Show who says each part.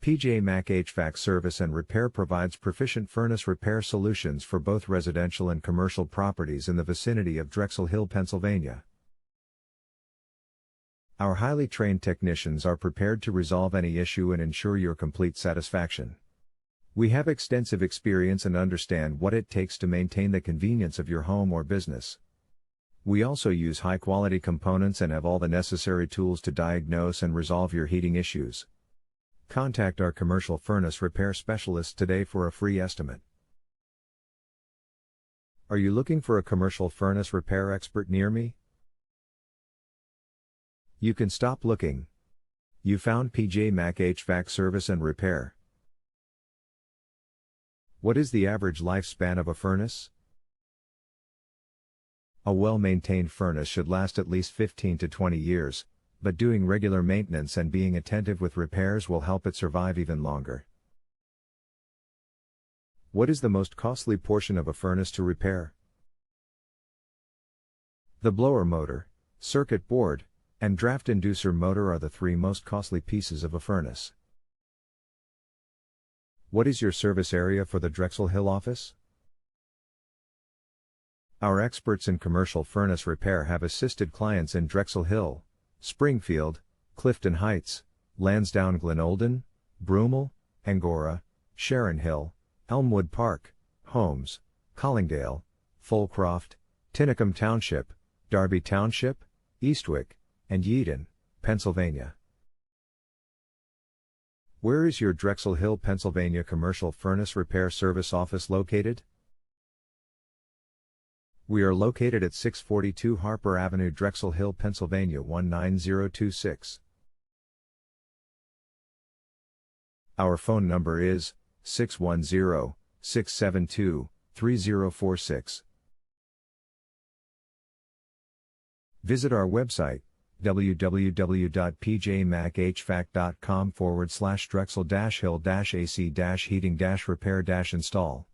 Speaker 1: MAC HVAC Service and Repair provides proficient furnace repair solutions for both residential and commercial properties in the vicinity of Drexel Hill, Pennsylvania. Our highly trained technicians are prepared to resolve any issue and ensure your complete satisfaction. We have extensive experience and understand what it takes to maintain the convenience of your home or business. We also use high-quality components and have all the necessary tools to diagnose and resolve your heating issues. Contact our commercial furnace repair specialists today for a free estimate. Are you looking for a commercial furnace repair expert near me? You can stop looking. You found MAC HVAC Service and Repair. What is the average lifespan of a furnace? A well-maintained furnace should last at least 15 to 20 years, but doing regular maintenance and being attentive with repairs will help it survive even longer. What is the most costly portion of a furnace to repair? The blower motor, circuit board, and draft inducer motor are the three most costly pieces of a furnace. What is your service area for the Drexel Hill office? Our experts in commercial furnace repair have assisted clients in Drexel Hill, Springfield, Clifton Heights, Lansdowne Glenolden, Broomall, Angora, Sharon Hill, Elmwood Park, Holmes, Collingdale, Fulcroft, Tinicum Township, Darby Township, Eastwick, and Yeadon, Pennsylvania. Where is your Drexel Hill, Pennsylvania commercial furnace repair service office located? We are located at 642 Harper Avenue, Drexel Hill, Pennsylvania 19026. Our phone number is 610-672-3046. Visit our website www.pjmachvac.com/Drexel-Hill-AC-Heating-Repair-Install.